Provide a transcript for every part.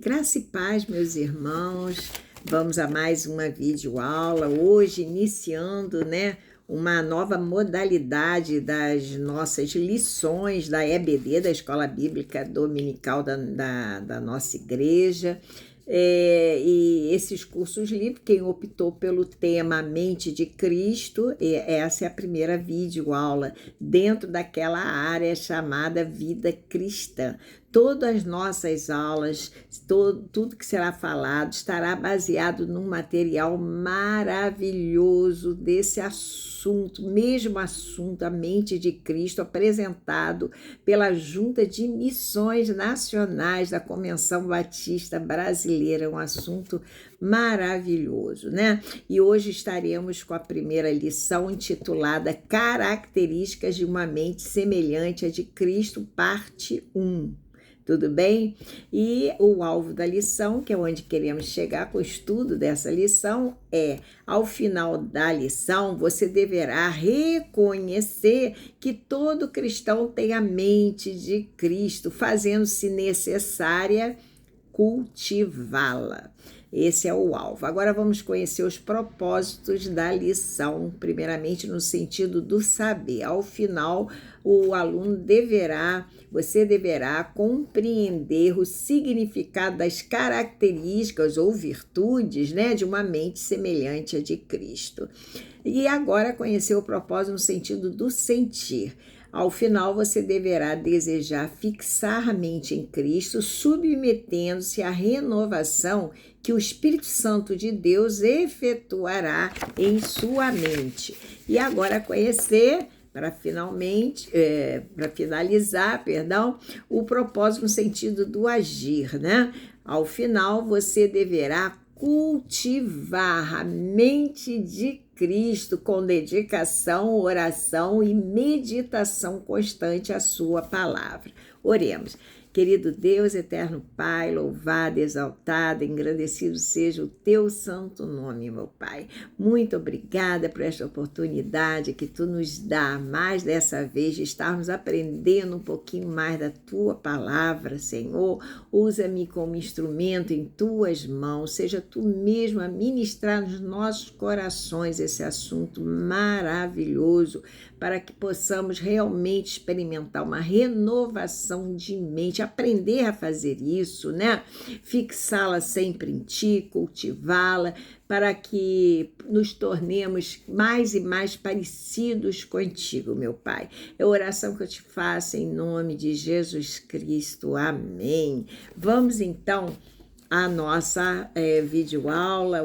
Graça e paz, meus irmãos. Vamos a mais uma videoaula. Hoje, iniciando, uma nova modalidade das nossas lições da EBD, da Escola Bíblica Dominical da nossa igreja. E esses cursos livres, quem optou pelo tema Mente de Cristo, essa é a primeira videoaula dentro daquela área chamada Vida Cristã. Todas as nossas aulas, tudo que será falado, estará baseado num material maravilhoso desse mesmo assunto, a mente de Cristo, apresentado pela Junta de Missões Nacionais da Convenção Batista Brasileira, um assunto maravilhoso, E hoje estaremos com a primeira lição intitulada Características de uma Mente Semelhante à de Cristo, parte 1. Tudo bem? E o alvo da lição, que é onde queremos chegar com o estudo dessa lição, ao final da lição, você deverá reconhecer que todo cristão tem a mente de Cristo, fazendo-se necessária cultivá-la. Esse é o alvo. Agora vamos conhecer os propósitos da lição, primeiramente no sentido do saber. Ao final, você deverá compreender o significado das características ou virtudes, de uma mente semelhante à de Cristo. E agora conhecer o propósito no sentido do sentir. Ao final, você deverá desejar fixar a mente em Cristo, submetendo-se à renovação que o Espírito Santo de Deus efetuará em sua mente. E agora conhecer, para finalizar, o propósito no sentido do agir, Ao final, você deverá cultivar a mente de Cristo com dedicação, oração e meditação constante à sua palavra. Oremos. Querido Deus, eterno Pai, louvado, exaltado, engrandecido seja o teu santo nome, meu Pai. Muito obrigada por esta oportunidade que tu nos dá, mais dessa vez, de estarmos aprendendo um pouquinho mais da tua palavra, Senhor. Usa-me como instrumento em tuas mãos, seja tu mesmo a ministrar nos nossos corações esse assunto maravilhoso, para que possamos realmente experimentar uma renovação de mente, aprender a fazer isso, Fixá-la sempre em ti, cultivá-la, para que nos tornemos mais e mais parecidos contigo, meu Pai. É a oração que eu te faço em nome de Jesus Cristo. Amém. Vamos então à nossa videoaula,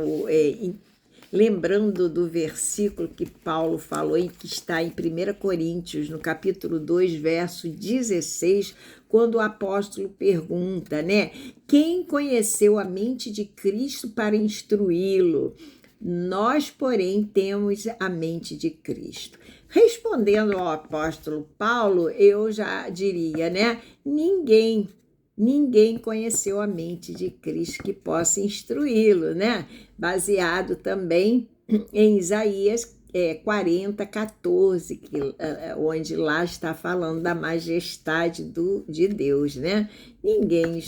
lembrando do versículo que Paulo falou e que está em 1 Coríntios, no capítulo 2, verso 16, quando o apóstolo pergunta, quem conheceu a mente de Cristo para instruí-lo? Nós, porém, temos a mente de Cristo. Respondendo ao apóstolo Paulo, eu já diria, Ninguém conheceu a mente de Cristo que possa instruí-lo, Baseado também em Isaías 40:14, onde lá está falando da majestade de Deus, Ninguém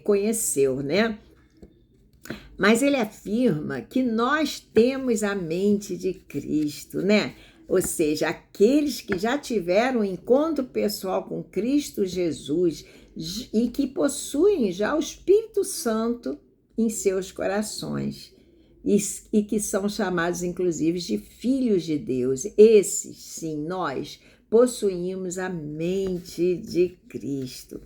conheceu, Mas ele afirma que nós temos a mente de Cristo, Ou seja, aqueles que já tiveram um encontro pessoal com Cristo Jesus e que possuem já o Espírito Santo em seus corações e que são chamados, inclusive, de filhos de Deus. Esses, sim, nós possuímos a mente de Cristo.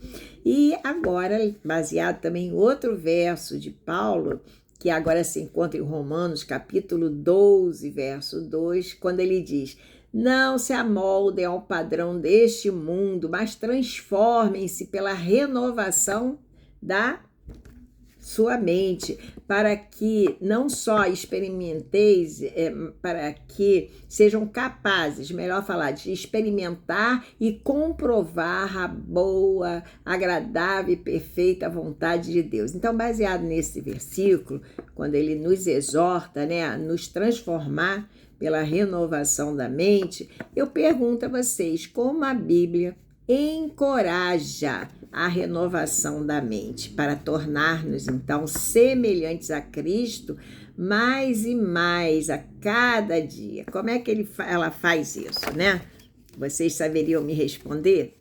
E agora, baseado também em outro verso de Paulo, que agora se encontra em Romanos, capítulo 12, verso 2, quando ele diz: não se amoldem ao padrão deste mundo, mas transformem-se pela renovação da sua mente, para que não só experimenteis, para que sejam capazes, melhor falar, de experimentar e comprovar a boa, agradável e perfeita vontade de Deus. Então, baseado nesse versículo, quando ele nos exorta, a nos transformar pela renovação da mente, eu pergunto a vocês como a Bíblia encoraja a renovação da mente para tornar-nos, então, semelhantes a Cristo mais e mais a cada dia. Como é que ela faz isso, né? Vocês saberiam me responder?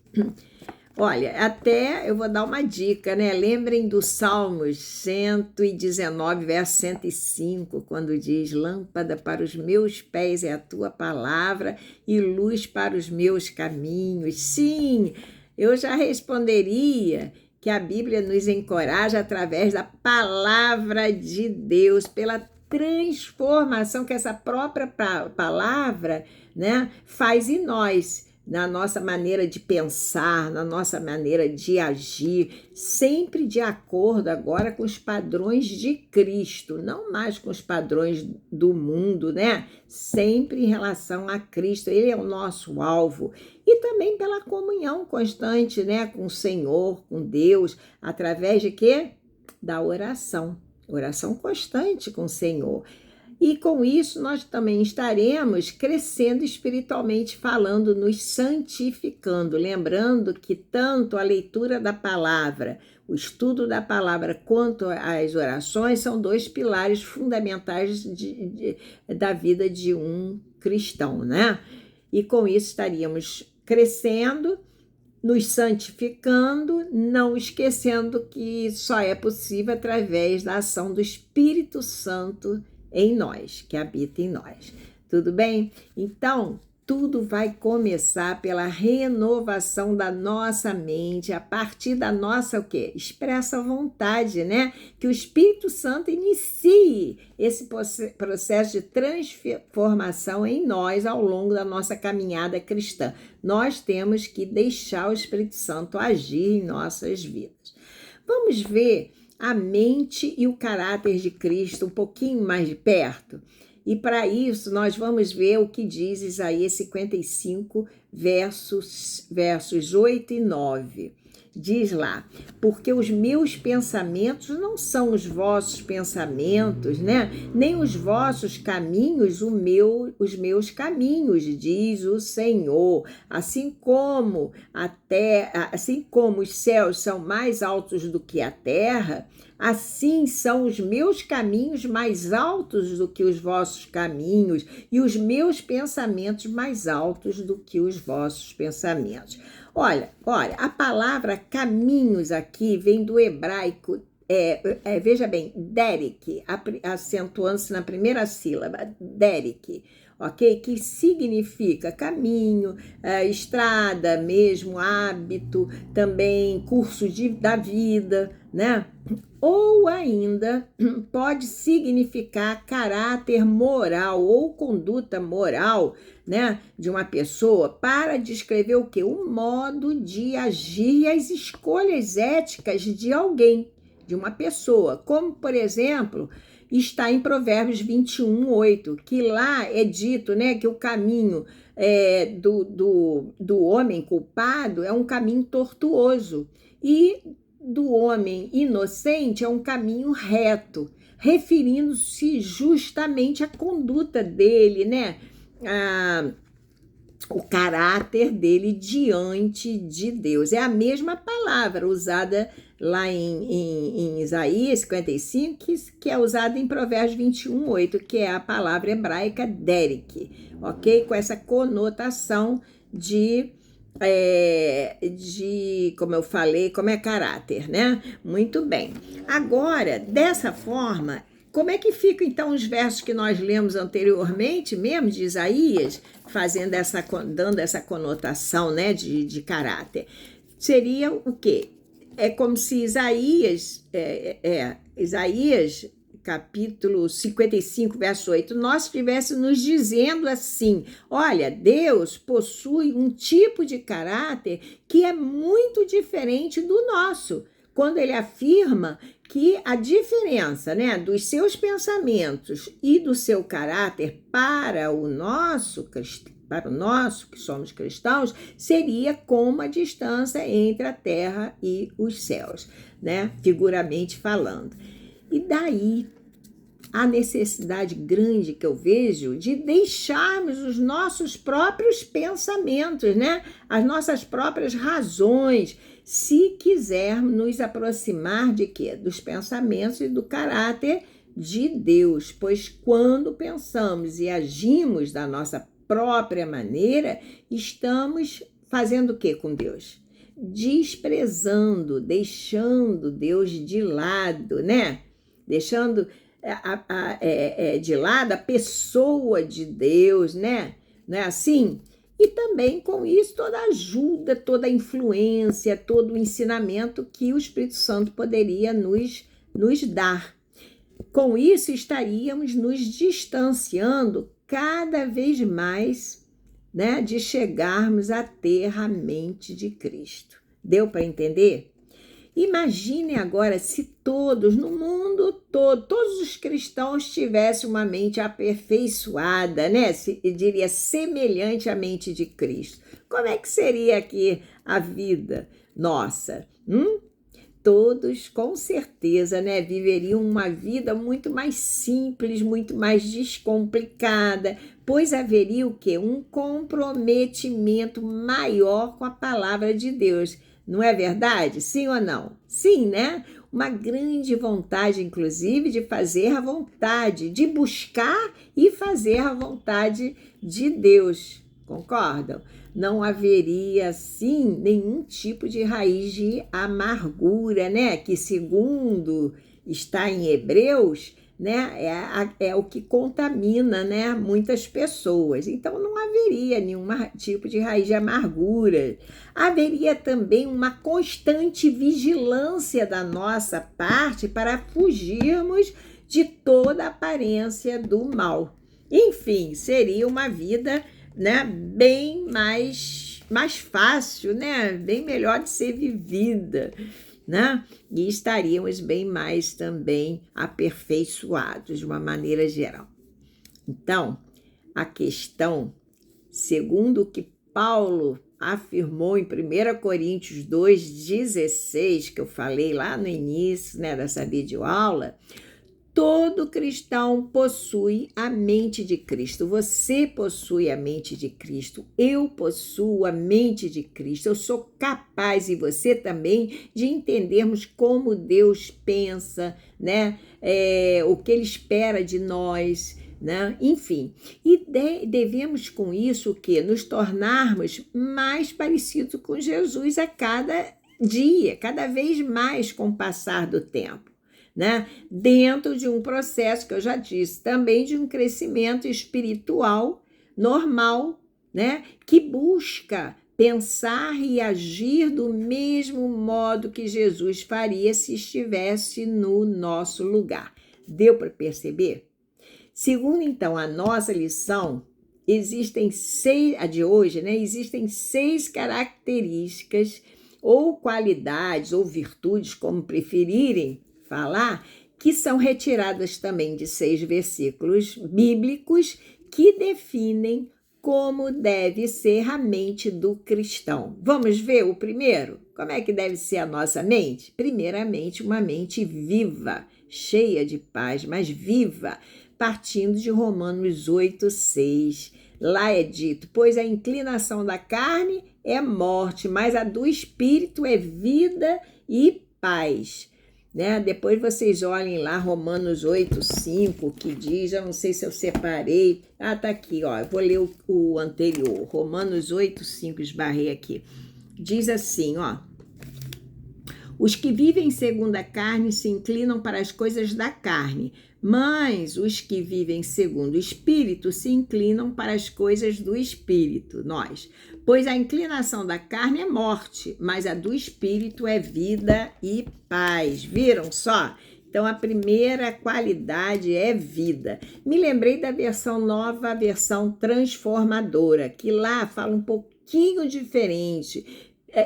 Olha, até eu vou dar uma dica, né? Lembrem do Salmos 119, verso 105, quando diz: lâmpada para os meus pés é a tua palavra e luz para os meus caminhos. Sim, eu já responderia que a Bíblia nos encoraja através da palavra de Deus, pela transformação que essa própria palavra, né, faz em nós, na nossa maneira de pensar, na nossa maneira de agir, sempre de acordo agora com os padrões de Cristo, não mais com os padrões do mundo, né? Sempre em relação a Cristo, Ele é o nosso alvo. E também pela comunhão constante, né, com o Senhor, com Deus, através de quê? Da oração. Oração constante com o Senhor. E com isso nós também estaremos crescendo espiritualmente falando, nos santificando. Lembrando que tanto a leitura da palavra, o estudo da palavra, quanto as orações são dois pilares fundamentais da vida de um cristão, né? E com isso estaríamos crescendo, nos santificando, não esquecendo que só é possível através da ação do Espírito Santo em nós, que habita em nós. Tudo bem? Então, tudo vai começar pela renovação da nossa mente, a partir da nossa, o quê? Expressa vontade, né? Que o Espírito Santo inicie esse processo de transformação em nós ao longo da nossa caminhada cristã. Nós temos que deixar o Espírito Santo agir em nossas vidas. Vamos ver a mente e o caráter de Cristo um pouquinho mais de perto? E para isso nós vamos ver o que diz Isaías 55, versos 8 e 9. Diz lá: porque os meus pensamentos não são os vossos pensamentos, né? Nem os vossos caminhos os meus caminhos, diz o Senhor. Assim como os céus são mais altos do que a terra, assim são os meus caminhos mais altos do que os vossos caminhos, e os meus pensamentos mais altos do que os vossos pensamentos. Olha, a palavra caminhos aqui vem do hebraico, veja bem, derek, acentuando-se na primeira sílaba, derek, ok? Que significa caminho, estrada mesmo, hábito, também curso da vida, né? Ou ainda pode significar caráter moral ou conduta moral, né, de uma pessoa, para descrever o quê? O modo de agir e as escolhas éticas de alguém, de uma pessoa. Como, por exemplo, está em Provérbios 21, 8, que lá é dito, né, que o caminho do homem culpado é um caminho tortuoso e do homem inocente é um caminho reto, referindo-se justamente à conduta dele, né? O caráter dele diante de Deus. É a mesma palavra usada lá em Isaías 55, que é usada em Provérbios 21, 8, que é a palavra hebraica derek, ok? Com essa conotação de como eu falei, como é caráter, né? Muito bem. Agora, dessa forma, como é que fica então os versos que nós lemos anteriormente, mesmo de Isaías, dando essa conotação, né, de caráter? Seria o quê? É como se Isaías, capítulo 55, verso 8, nós estivéssemos nos dizendo assim: olha, Deus possui um tipo de caráter que é muito diferente do nosso, quando ele afirma que a diferença, né, dos seus pensamentos e do seu caráter para o nosso, que somos cristãos, seria como a distância entre a terra e os céus, né, figuramente falando. E daí a necessidade grande que eu vejo de deixarmos os nossos próprios pensamentos, né? As nossas próprias razões, se quisermos nos aproximar de quê? Dos pensamentos e do caráter de Deus, pois quando pensamos e agimos da nossa própria maneira, estamos fazendo o que com Deus? Desprezando, deixando Deus de lado, né? Deixando de lado a pessoa de Deus, né? Não é assim? E também com isso toda a ajuda, toda a influência, todo o ensinamento que o Espírito Santo poderia nos dar. Com isso estaríamos nos distanciando cada vez mais, né, de chegarmos a ter a mente de Cristo. Deu para entender? Imagine agora se todos, no mundo todo, todos os cristãos tivessem uma mente aperfeiçoada, né? Eu diria semelhante à mente de Cristo. Como é que seria aqui a vida nossa? Todos, com certeza, né, viveriam uma vida muito mais simples, muito mais descomplicada, pois haveria o quê? Um comprometimento maior com a palavra de Deus. Não é verdade? Sim ou não? Sim, né? Uma grande vontade, inclusive, de fazer a vontade, de buscar e fazer a vontade de Deus. Concordam? Não haveria, assim, nenhum tipo de raiz de amargura, né? Que, segundo está em Hebreus, né? É o que contamina, né, muitas pessoas. Então, não haveria nenhum tipo de raiz de amargura. Haveria também uma constante vigilância da nossa parte para fugirmos de toda aparência do mal. Enfim, seria uma vida, né, bem mais fácil, né, bem melhor de ser vivida, né? E estaríamos bem mais também aperfeiçoados de uma maneira geral. Então, a questão, segundo o que Paulo afirmou em 1 Coríntios 2,16, que eu falei lá no início, né, dessa videoaula, todo cristão possui a mente de Cristo. Você possui a mente de Cristo. Eu possuo a mente de Cristo. Eu sou capaz, e você também, de entendermos como Deus pensa, né? O que Ele espera de nós, né? Enfim. E devemos com isso o quê? Nos tornarmos mais parecidos com Jesus a cada dia, cada vez mais com o passar do tempo, né? Dentro de um processo que eu já disse, também de um crescimento espiritual normal, né? Que busca pensar e agir do mesmo modo que Jesus faria se estivesse no nosso lugar. Deu para perceber? Segundo, então, a nossa lição, a de hoje, né? Existem 6 características ou qualidades ou virtudes, como preferirem falar, que são retiradas também de 6 versículos bíblicos que definem como deve ser a mente do cristão. Vamos ver o primeiro? Como é que deve ser a nossa mente? Primeiramente, uma mente viva, cheia de paz, mas viva, partindo de Romanos 8,6. Lá é dito, pois a inclinação da carne é morte, mas a do espírito é vida e paz. Né? Depois vocês olhem lá Romanos 8,5, que diz, eu não sei se eu separei, tá aqui, ó, eu vou ler o anterior, Romanos 8,5, esbarrei aqui, diz assim, ó, os que vivem segundo a carne se inclinam para as coisas da carne, mas os que vivem segundo o Espírito se inclinam para as coisas do Espírito, nós. Pois a inclinação da carne é morte, mas a do Espírito é vida e paz. Viram só? Então, a primeira qualidade é vida. Me lembrei da versão nova, a versão transformadora, que lá fala um pouquinho diferente.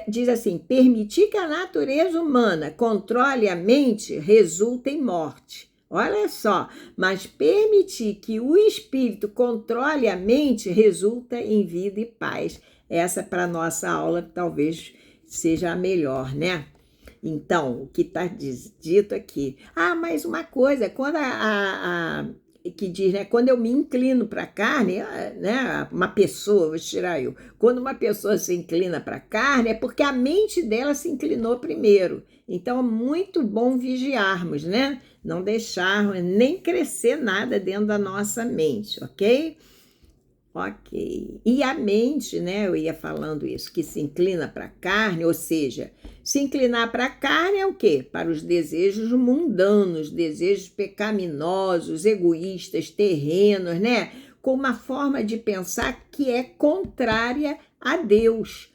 Diz assim, permitir que a natureza humana controle a mente resulta em morte. Olha só, mas permitir que o espírito controle a mente resulta em vida e paz. Essa para nossa aula talvez seja a melhor, né? Então, o que está dito aqui? Mais uma coisa, quando que diz, né, quando eu me inclino para a carne, né, uma pessoa, vou tirar eu, quando uma pessoa se inclina para a carne, é porque a mente dela se inclinou primeiro. Então, é muito bom vigiarmos, né? Não deixarmos nem crescer nada dentro da nossa mente, ok? Ok. E a mente, né? Eu ia falando isso, que se inclina para a carne, ou seja, se inclinar para a carne é o quê? Para os desejos mundanos, desejos pecaminosos, egoístas, terrenos, né? Com uma forma de pensar que é contrária a Deus.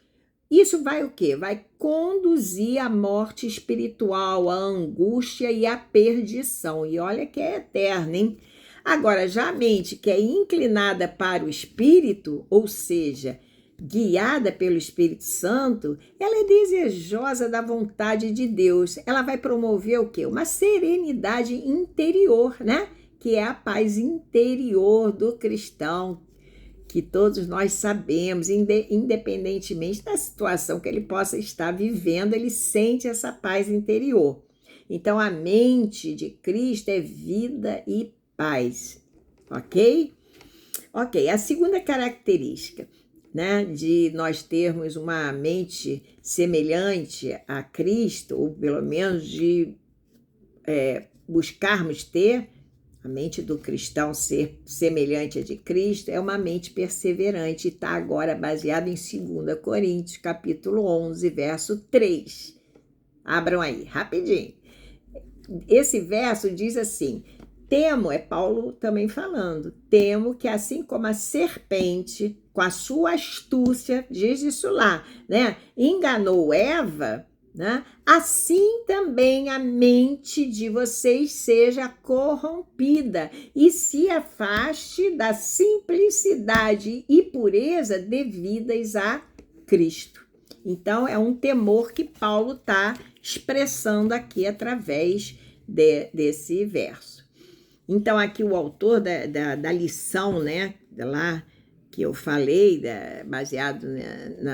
Isso vai o quê? Vai conduzir à morte espiritual, à angústia e à perdição. E olha que é eterna, hein? Agora, já a mente que é inclinada para o Espírito, ou seja, guiada pelo Espírito Santo, ela é desejosa da vontade de Deus. Ela vai promover o quê? Uma serenidade interior, né? Que é a paz interior do cristão, que todos nós sabemos, independentemente da situação que ele possa estar vivendo, ele sente essa paz interior. Então, a mente de Cristo é vida e paz, ok? Ok, a segunda característica, né, de nós termos uma mente semelhante a Cristo, ou pelo menos de buscarmos ter a mente do cristão ser semelhante à de Cristo, é uma mente perseverante, e está agora baseado em 2 Coríntios, capítulo 11, verso 3. Abram aí, rapidinho. Esse verso diz assim: temo, é Paulo também falando, temo que assim como a serpente, com a sua astúcia, diz isso lá, né, enganou Eva, né, assim também a mente de vocês seja corrompida e se afaste da simplicidade e pureza devidas a Cristo. Então, é um temor que Paulo está expressando aqui através desse verso. Então, aqui o autor da lição, né, lá que eu falei, baseado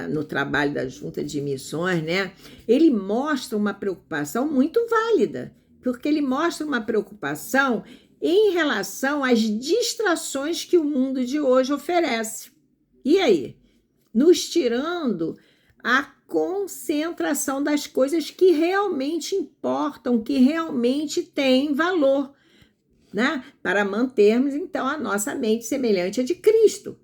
no trabalho da Junta de Missões, né, ele mostra uma preocupação muito válida, porque ele mostra uma preocupação em relação às distrações que o mundo de hoje oferece. E aí? Nos tirando a concentração das coisas que realmente importam, que realmente têm valor, né? Para mantermos, então, a nossa mente semelhante à de Cristo.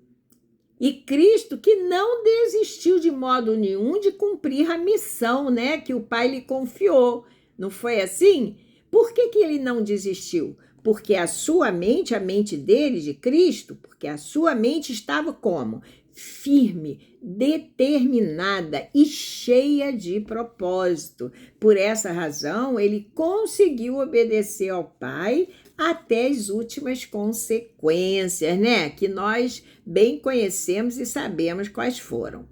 E Cristo que não desistiu de modo nenhum de cumprir a missão, né, que o Pai lhe confiou. Não foi assim? Por que ele não desistiu? Porque a sua mente, a mente dele, de Cristo, porque a sua mente estava como? Firme, determinada e cheia de propósito. Por essa razão, ele conseguiu obedecer ao Pai até as últimas consequências, né? Que nós bem conhecemos e sabemos quais foram.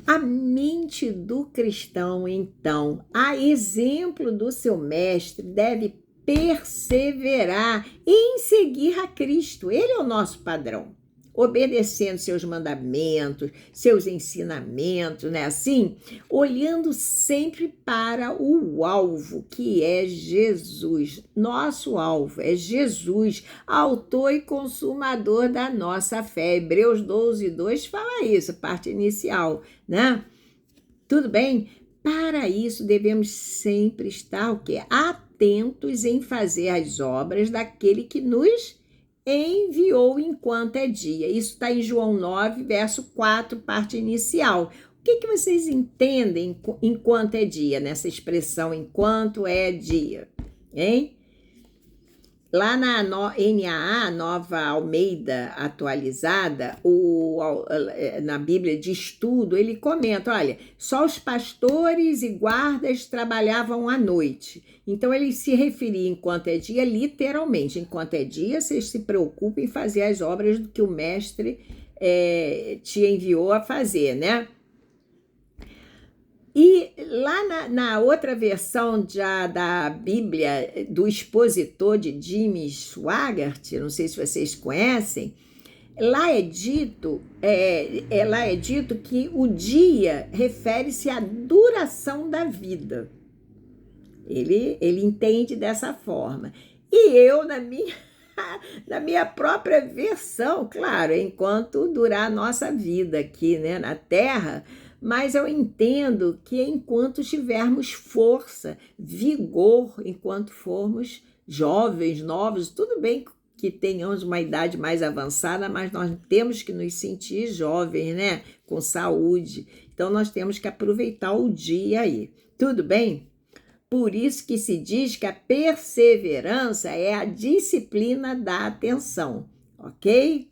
A mente do cristão, então, a exemplo do seu mestre, deve perseverar em seguir a Cristo. Ele é o nosso padrão, obedecendo seus mandamentos, seus ensinamentos, né? Assim, olhando sempre para o alvo, que é Jesus. Nosso alvo é Jesus, autor e consumador da nossa fé. Hebreus 12, 2 fala isso, parte inicial, né? Tudo bem? Para isso, devemos sempre estar o quê? Atentos em fazer as obras daquele que nos enviou enquanto é dia. Isso está em João 9, verso 4, parte inicial. O que vocês entendem enquanto é dia, nessa expressão enquanto é dia? Hein? Lá na NAA, Nova Almeida Atualizada, na Bíblia de Estudo, ele comenta, olha, só os pastores e guardas trabalhavam à noite. Então, ele se referia enquanto é dia, literalmente. Enquanto é dia, vocês se preocupem em fazer as obras que o mestre te enviou a fazer, né? E lá na outra versão já da Bíblia, do expositor de Jimmy Swaggart, não sei se vocês conhecem, lá é dito que o dia refere-se à duração da vida. Ele entende dessa forma. E eu, na minha própria versão, claro, enquanto durar a nossa vida aqui, né, na Terra, mas eu entendo que enquanto tivermos força, vigor, enquanto formos jovens, novos, tudo bem que tenhamos uma idade mais avançada, mas nós temos que nos sentir jovens, né, com saúde. Então, nós temos que aproveitar o dia aí. Tudo bem? Por isso que se diz que a perseverança é a disciplina da atenção, ok?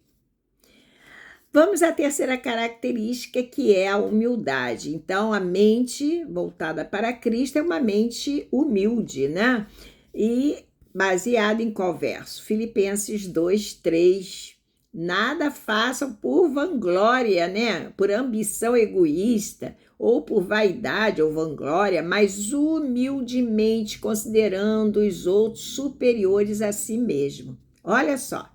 Vamos à terceira característica, que é a humildade. Então, a mente voltada para Cristo é uma mente humilde, né? E baseada em qual verso? Filipenses 2:3. Nada façam por vanglória, né? Por ambição egoísta, ou por vaidade ou vanglória, mas humildemente considerando os outros superiores a si mesmo. Olha só,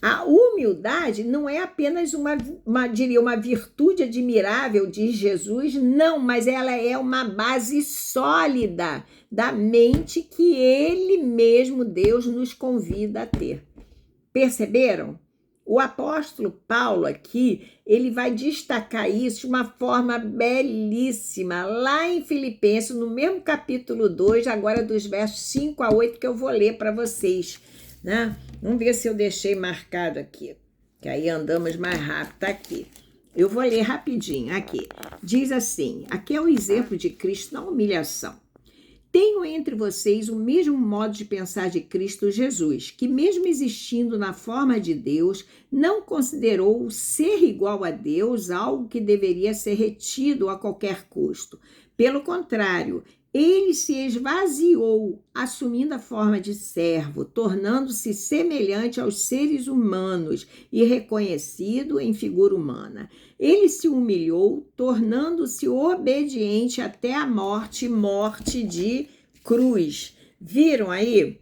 a humildade não é apenas uma virtude admirável de Jesus, não, mas ela é uma base sólida da mente que Ele mesmo, Deus, nos convida a ter. Perceberam? O apóstolo Paulo aqui, ele vai destacar isso de uma forma belíssima, lá em Filipenses, no mesmo capítulo 2, agora dos versos 5 a 8, que eu vou ler para vocês, né? Vamos ver se eu deixei marcado aqui, que aí andamos mais rápido, tá aqui. Eu vou ler rapidinho, aqui. Diz assim, aqui é o exemplo de Cristo na humilhação. Tenho entre vocês o mesmo modo de pensar de Cristo Jesus, que mesmo existindo na forma de Deus, não considerou ser igual a Deus algo que deveria ser retido a qualquer custo. Pelo contrário, ele se esvaziou, assumindo a forma de servo, tornando-se semelhante aos seres humanos e reconhecido em figura humana. Ele se humilhou, tornando-se obediente até a morte, morte de cruz. Viram aí?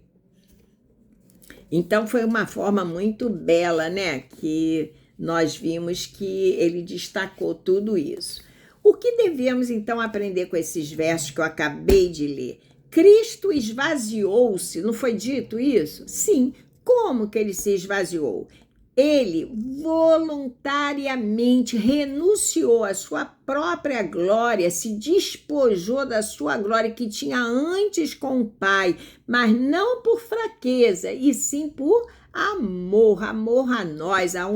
Então foi uma forma muito bela, né? Que nós vimos que ele destacou tudo isso. O que devemos então aprender com esses versos que eu acabei de ler? Cristo esvaziou-se, não foi dito isso? Sim. Como que ele se esvaziou? Ele voluntariamente renunciou à sua própria glória, se despojou da sua glória que tinha antes com o Pai, mas não por fraqueza, e sim por amor a nós, a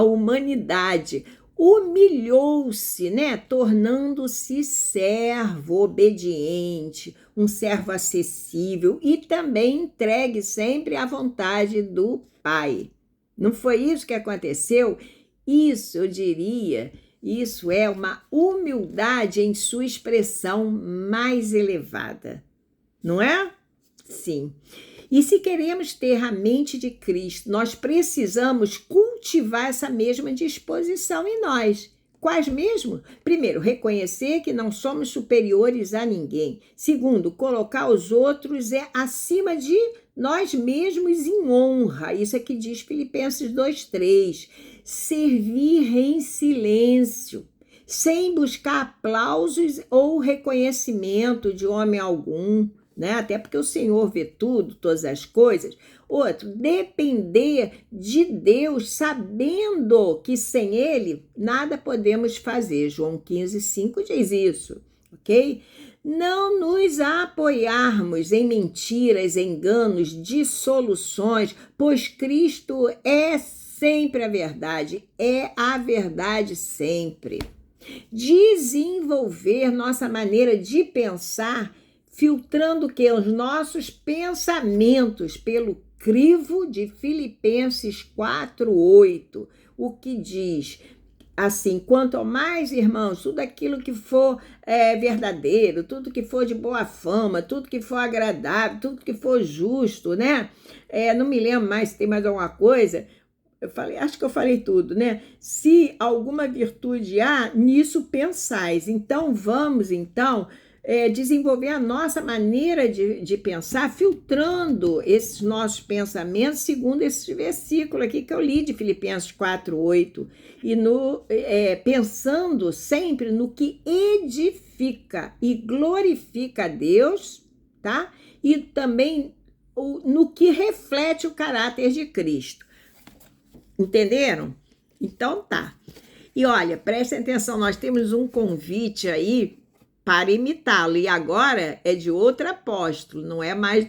humanidade. Humilhou-se, né? Tornando-se servo obediente, um servo acessível e também entregue sempre à vontade do Pai. Não foi isso que aconteceu? Isso, eu diria, isso é uma humildade em sua expressão mais elevada. Não é? Sim. E se queremos ter a mente de Cristo, nós precisamos cultivar essa mesma disposição em nós. Quais mesmo? Primeiro, reconhecer que não somos superiores a ninguém. Segundo, colocar os outros acima de nós mesmos em honra. Isso é que diz Filipenses 2:3. Servir em silêncio, sem buscar aplausos ou reconhecimento de homem algum, né? Até porque o Senhor vê tudo, todas as coisas. Outro, depender de Deus, sabendo que sem Ele nada podemos fazer. João 15:5 diz isso, ok? Não nos apoiarmos em mentiras, enganos, dissoluções, pois Cristo é sempre a verdade, é a verdade sempre. Desenvolver nossa maneira de pensar, filtrando o quê? Os nossos pensamentos pelo crivo de Filipenses 4:8, o que diz assim: quanto ao mais, irmãos, tudo aquilo que for verdadeiro, tudo que for de boa fama, tudo que for agradável, tudo que for justo, né? Não me lembro mais se tem mais alguma coisa. Acho que eu falei tudo, né? Se alguma virtude há, nisso pensais. Então, vamos, desenvolver a nossa maneira de pensar, filtrando esses nossos pensamentos segundo esse versículo aqui que eu li de Filipenses 4:8, e pensando sempre no que edifica e glorifica a Deus, tá? E também no que reflete o caráter de Cristo. Entenderam? Então tá. E olha, prestem atenção, nós temos um convite aí para imitá-lo. E agora é de outro apóstolo, não é mais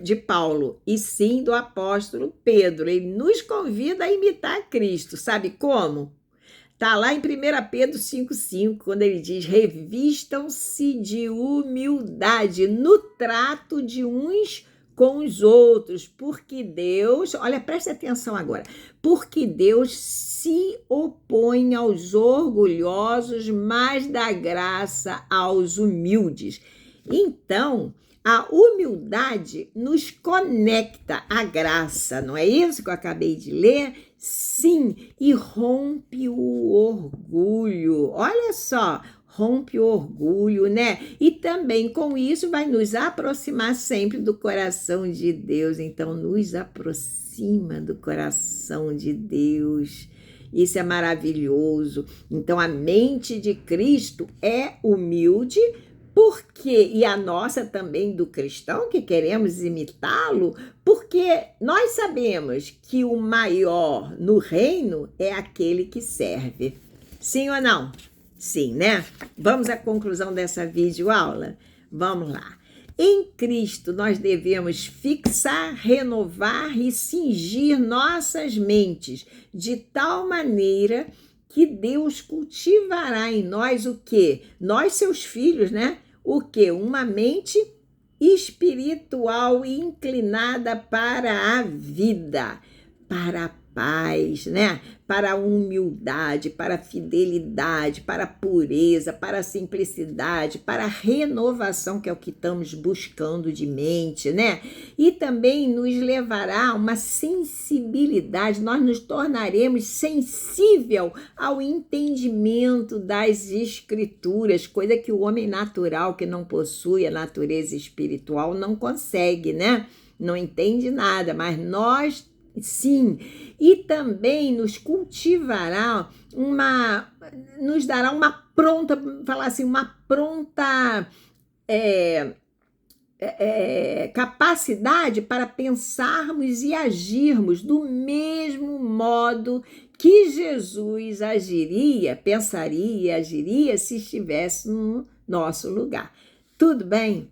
de Paulo, e sim do apóstolo Pedro. Ele nos convida a imitar Cristo. Sabe como? Está lá em 1 Pedro 5,5, quando ele diz: revistam-se de humildade no trato de uns com os outros, porque Deus, olha, preste atenção agora, porque Deus se opõe aos orgulhosos, mas dá graça aos humildes. Então, a humildade nos conecta à graça, não é isso que eu acabei de ler? Sim, e rompe o orgulho. Olha só, rompe o orgulho, né? E também com isso vai nos aproximar sempre do coração de Deus. Então, nos aproxima do coração de Deus. Isso é maravilhoso. Então, a mente de Cristo é humilde, porque, e a nossa também do cristão, que queremos imitá-lo, porque nós sabemos que o maior no reino é aquele que serve. Sim ou não? Sim, né? Vamos à conclusão dessa videoaula? Vamos lá. Em Cristo, nós devemos fixar, renovar e cingir nossas mentes de tal maneira que Deus cultivará em nós o quê? Nós, seus filhos, né? O quê? Uma mente espiritual e inclinada para a vida, para a paz, né? Para a humildade, para a fidelidade, para a pureza, para a simplicidade, para a renovação, que é o que estamos buscando de mente, né? E também nos levará a uma sensibilidade, nós nos tornaremos sensível ao entendimento das escrituras, coisa que o homem natural, que não possui a natureza espiritual, não consegue, né? Não entende nada, mas nós sim, e também nos cultivará nos dará uma pronta, falar assim, uma pronta capacidade para pensarmos e agirmos do mesmo modo que Jesus agiria, pensaria e agiria se estivesse no nosso lugar. Tudo bem?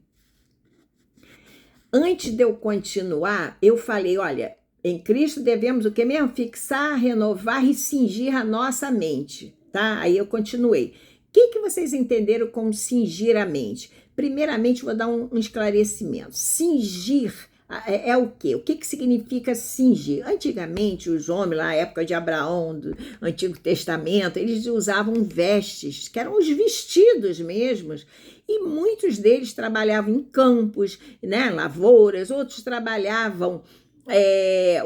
Antes de eu continuar, eu falei, olha, em Cristo devemos o que mesmo? Fixar, renovar e cingir a nossa mente, tá? Aí eu continuei. O que vocês entenderam como cingir a mente? Primeiramente, vou dar um esclarecimento. Cingir é o quê? O que significa cingir? Antigamente, os homens, lá na época de Abraão, do Antigo Testamento, eles usavam vestes, que eram os vestidos mesmos, e muitos deles trabalhavam em campos, né, lavouras, outros trabalhavam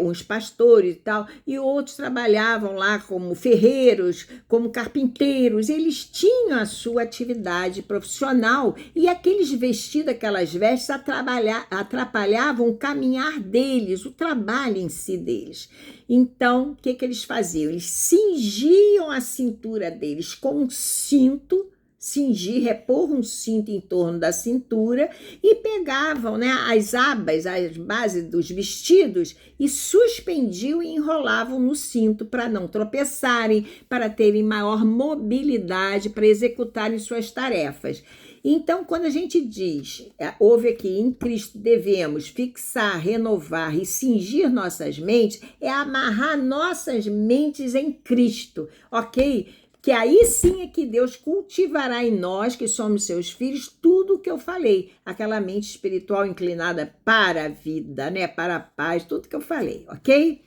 uns pastores e tal, e outros trabalhavam lá como ferreiros, como carpinteiros. Eles tinham a sua atividade profissional e aqueles vestidos, aquelas vestes atrapalhavam o caminhar deles, o trabalho em si deles. Então, o que eles faziam? Eles cingiam a cintura deles com um cinto, cingir, repor um cinto em torno da cintura e pegavam, né, as abas, as bases dos vestidos e suspendiam e enrolavam no cinto para não tropeçarem, para terem maior mobilidade, para executarem suas tarefas. Então, quando a gente diz, houve aqui, em Cristo devemos fixar, renovar e cingir nossas mentes, é amarrar nossas mentes em Cristo, ok? Que aí sim é que Deus cultivará em nós, que somos seus filhos, tudo o que eu falei. Aquela mente espiritual inclinada para a vida, né? Para a paz, tudo que eu falei, ok?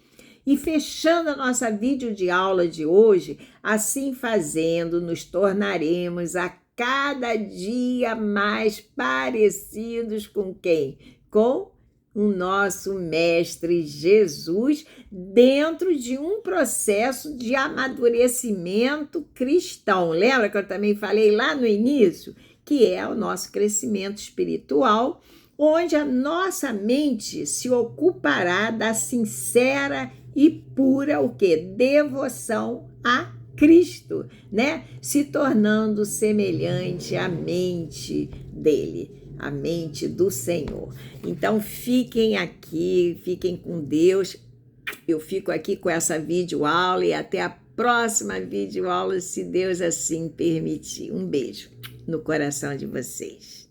E fechando a nossa videoaula de hoje, assim fazendo, nos tornaremos a cada dia mais parecidos com quem? Com o nosso Mestre Jesus, dentro de um processo de amadurecimento cristão. Lembra que eu também falei lá no início que é o nosso crescimento espiritual, onde a nossa mente se ocupará da sincera e pura o quê? Devoção a Cristo, né? Se tornando semelhante à mente dele, a mente do Senhor. Então fiquem aqui, fiquem com Deus. Eu fico aqui com essa videoaula e até a próxima videoaula, se Deus assim permitir. Um beijo no coração de vocês.